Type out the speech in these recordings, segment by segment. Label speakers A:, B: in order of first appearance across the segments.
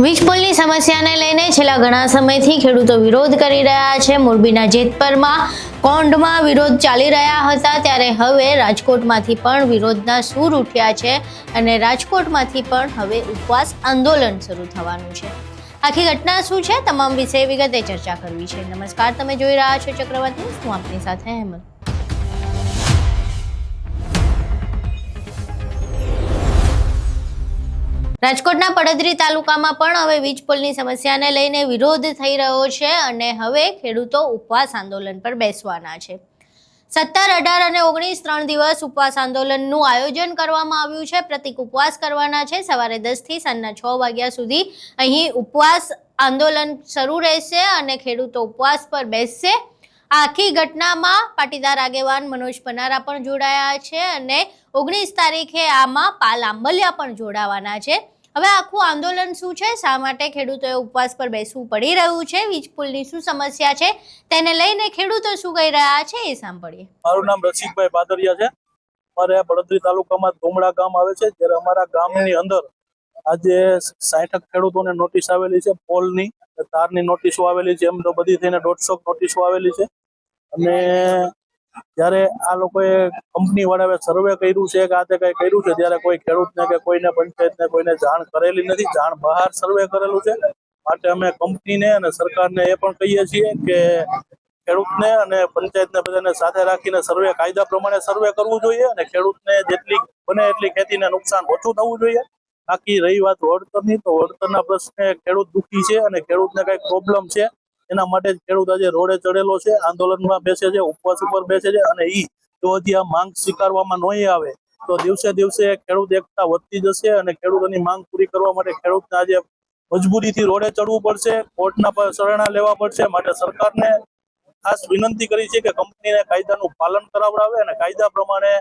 A: વીજપોલની સમસ્યાને લઈને છેલ્લા ઘણા સમયથી ખેડૂતો વિરોધ કરી રહ્યા છે। મોરબીના જેતપરમાં કોંઢમાં વિરોધ ચાલી રહ્યા હતા, ત્યારે હવે રાજકોટમાંથી પણ વિરોધના સૂર ઉઠ્યા છે અને રાજકોટમાંથી પણ હવે ઉપવાસ આંદોલન શરૂ થવાનું છે। આખી ઘટના શું છે, તમામ વિશે વિગતે ચર્ચા કરવી છે। નમસ્કાર, તમે જોઈ રહ્યા છો ચક્રવાત ન્યૂઝ, હું આપની સાથે અહેમદ। રાજકોટના પડદરી તાલુકામાં પણ હવે વીજપોલની સમસ્યાને લઈને વિરોધ થઈ રહ્યો છે અને હવે ખેડૂતો ઉપવાસ આંદોલન પર બેસવાના છે। 17, 18 અને 19 3 દિવસ ઉપવાસ આંદોલનનું આયોજન કરવામાં આવ્યું છે। પ્રતિક ઉપવાસ કરવાના છે। સવારે 10 થી સાંજના 6 વાગ્યા સુધી અહીં ઉપવાસ આંદોલન શરૂ રહેશે અને ખેડૂતો ઉપવાસ પર બેસશે। આખી ઘટનામાં પાટીદાર આગેવાન મનોજ પનારા પણ જોડાયા છે અને 19 તારીખે આમાં પાલ આંબલિયા પણ જોડાવાના છે। હવે આખું આંદોલન શું છે, શા માટે ખેડૂતોએ ઉપવાસ પર બેસવું પડી રહ્યું છે, વીજપોલની શું સમસ્યા છે, તેને લઈને ખેડૂતો શું કહી રહ્યા છે એ સાંભળીએ।
B: મારું નામ રસિકભાઈ પાદરિયા છે। અમારે પડદરી તાલુકામાં ધોમડા ગામ આવે છે, જ્યારે અમારા ગામની અંદર આજે 60 ખેડૂતોને નોટિસ આવેલી છે। પોલની તારની નોટિસો આવેલી છે, એમ તો બધી થઈને 150 નોટિસો આવેલી છે। અને જ્યારે આ લોકોએ કંપની વાળાએ સર્વે કર્યું છે કે આ તે કઈ કર્યું છે, ત્યારે કોઈ ખેડૂતને કે કોઈને પંચાયતને કોઈને જાણ કરેલી નથી। જાણ બહાર સર્વે કરેલું છે, માટે અમે કંપનીને અને સરકારને એ પણ કહીએ છીએ કે ખેડૂતને અને પંચાયતને બધાને સાથે રાખીને સર્વે કાયદા પ્રમાણે સર્વે કરવું જોઈએ અને ખેડૂતને જેટલી બને એટલી ખેતીને નુકસાન ઓછું થવું જોઈએ। બાકી રહી વાત વળતરની, તો વળતરના પ્રશ્ને ખેડૂત દુઃખી છે અને ખેડૂતને કઈ પ્રોબ્લેમ છે, એના માટે જ ખેડૂત આજે રોડે ચડેલો છે, આંદોલનમાં બેસે છે, ઉપવાસ ઉપર બેસે છે। અને જો હજી આ માંગ સ્વીકારવામાં નહીં આવે તો દિવસે દિવસે ખેડૂત એકતા વધતી જશે અને ખેડૂતોની માંગ પૂરી કરવા માટે ખેડૂતને આજે મજબૂરીથી રોડે ચડવું પડશે, કોર્ટના પર શરણા લેવા પડશે। માટે સરકારને ખાસ વિનંતી કરી છે કે કંપનીને કાયદાનું પાલન કરાવડાવે અને કાયદા પ્રમાણે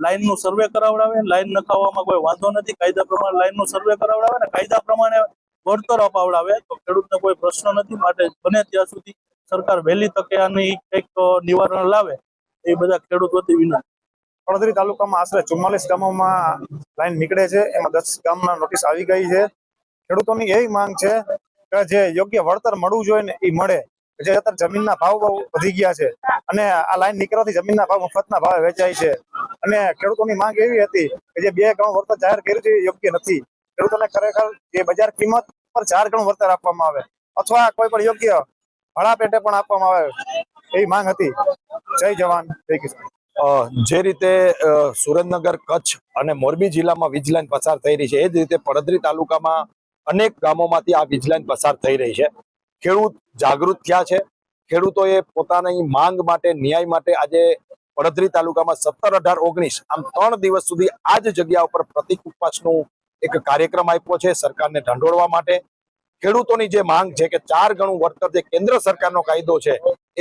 B: લાઈનનું સર્વે કરાવડાવે। લાઈન નખાવવામાં કોઈ વાંધો નથી, કાયદા પ્રમાણે લાઈનનું સર્વે કરાવડાવે અને કાયદા પ્રમાણે વળતર અપાવડાવે તો ખેડૂતને કોઈ પ્રશ્ન નથી। માટે બને ત્યાં સુધી સરકાર વહેલી તકે આની કંઈક નિવારણ લાવે એ બધા ખેડૂત વતી વિનંતી।
C: પડદરી તાલુકામાં આશરે 44 ગામોમાં લાઈન નીકળે છે, એમાં 10 ગામના નોટિસ આવી ગઈ છે। ખેડૂતોની એવી માંગ છે કે જે યોગ્ય વળતર મળવું જોઈએ ને એ મળે। જે અત્યારે જમીનના ભાવ બહુ વધી ગયા છે અને આ લાઈન નીકળવાથી જમીનના ભાવ મફતના ભાવે વેચાય છે અને ખેડૂતોની માંગ એવી હતી કે જે 2 ગણું વળતર જાહેર કર્યું છે એ યોગ્ય નથી। ખેડૂતોને ખરેખર જે બજાર કિંમત પર 4 ગણું વળતર આપવામાં આવે અથવા કોઈ પણ યોગ્ય ભાડા પેટે પણ આપવામાં આવે એવી માંગ હતી। જય જવાન જય કિસાન।
D: જે રીતે સુરેન્દ્રનગર, કચ્છ અને મોરબી જિલ્લામાં વીજ લાઈન પસાર થઈ રહી છે, એ જ રીતે પડદરી તાલુકામાં અનેક ગામોમાંથી આ વીજ લાઈન પસાર થઈ રહી છે। ખેડૂત જાગૃત થયા છે। ખેડૂતોએ પોતાની માંગ માટે, ન્યાય માટે આજે પડદરી તાલુકામાં 17, 18, 19 આમ 3 દિવસ સુધી આ જ જગ્યા ઉપર પ્રતિક ઉપવાસનું એક કાર્યક્રમ આપ્યો છે સરકારને ઢંઢોળવા માટે। ખેડૂતોની જે માંગ છે કે 4 ગણું વળતર જે કેન્દ્ર સરકારનો કાયદો છે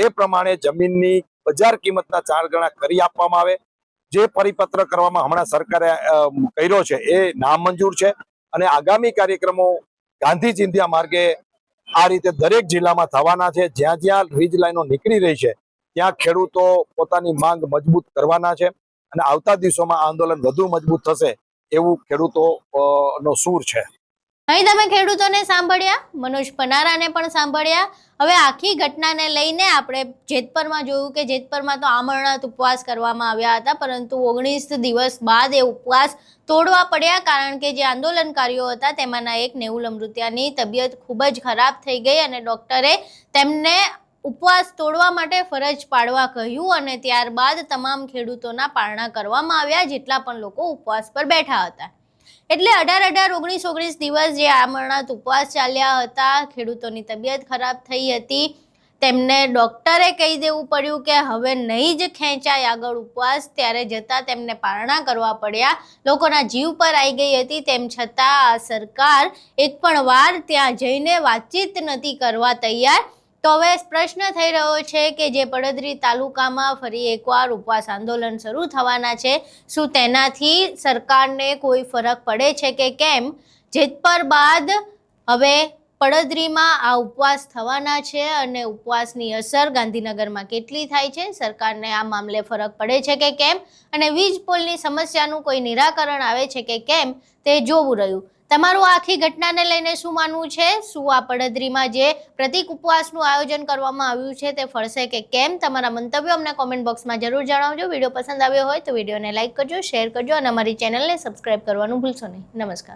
D: એ પ્રમાણે જમીનની બજાર કિંમતના 4 ગણા કરી આપવામાં આવે। જે પરિપત્ર કરવામાં હમણાં સરકારે કર્યો છે એ નામંજૂર છે અને આગામી કાર્યક્રમો ગાંધી ચિંધ્યા માર્ગે આ રીતે દરેક જિલ્લામાં થવાના છે। જ્યાં જ્યાં વીજ લાઈનો નીકળી રહી છે ત્યાં ખેડૂતો પોતાની માંગ મજબૂત કરવાના છે અને આવતા દિવસોમાં આંદોલન વધુ મજબૂત થશે એવું ખેડૂતો નો સૂર છે।
A: અહીં તમે ખેડૂતોને સાંભળ્યા, મનોજ પનારાને પણ સાંભળ્યા। હવે આખી ઘટનાને લઈને આપણે જેતપરમાં જોયું કે જેતપરમાં તો આમરણાંત ઉપવાસ કરવામાં આવ્યા હતા, પરંતુ 19 દિવસ બાદ એ ઉપવાસ તોડવા પડ્યા, કારણ કે જે આંદોલનકારીઓ હતા તેમાંના એક નેહુલ અમૃતિયાની તબિયત ખૂબ જ ખરાબ થઈ ગઈ અને ડોક્ટરે તેમને ઉપવાસ તોડવા માટે ફરજ પાડવા કહ્યું અને ત્યારબાદ તમામ ખેડૂતોના પારણા કરવામાં આવ્યા, જેટલા પણ લોકો ઉપવાસ પર બેઠા હતા। એટલે 18, 18, 19, 19 દિવસ જે આમરણાંત ઉપવાસ ચાલ્યા હતા, ખેડૂતોની તબિયત ખરાબ થઈ હતી, તેમને ડોક્ટરે કહી દેવું પડ્યું કે હવે નહીં જ ખેંચાય આગળ ઉપવાસ, ત્યારે જતાં તેમને પારણા કરવા પડ્યા, લોકોના જીવ પર આવી ગઈ હતી। તેમ છતાં આ સરકાર એક પણ વાર ત્યાં જઈને વાતચીત નથી કરવા તૈયાર। તો હવે પ્રશ્ન થઈ રહ્યો છે કે જે પડદરી તાલુકામાં ફરી એકવાર ઉપવાસ આંદોલન શરૂ થવાના છે, શું તેનાથી સરકારને કોઈ ફરક પડે છે કે કેમ? જેતપર બાદ હવે પડદરીમાં આ ઉપવાસ થવાના છે અને ઉપવાસની અસર ગાંધીનગરમાં કેટલી થાય છે, સરકારને આ મામલે ફરક પડે છે કે કેમ, અને વીજ પોલની સમસ્યાનું કોઈ નિરાકરણ આવે છે કે કેમ, તે જોવું રહ્યું। તમારું આ આખી ઘટનાને લઈને શું માનવું છે? શું આ પડધરીમાં જે પ્રતિક ઉપવાસનું આયોજન કરવામાં આવ્યું છે તે ફળશે કે કેમ? તમારા મંતવ્યો અમને કોમેન્ટ બોક્સમાં જરૂર જણાવજો. વિડીયો પસંદ આવ્યો હોય તો વિડીયોને લાઇક કરજો, શેર કરજો અને અમારી ચેનલને સબસ્ક્રાઇબ કરવાનું ભૂલશો નહીં. નમસ્કાર.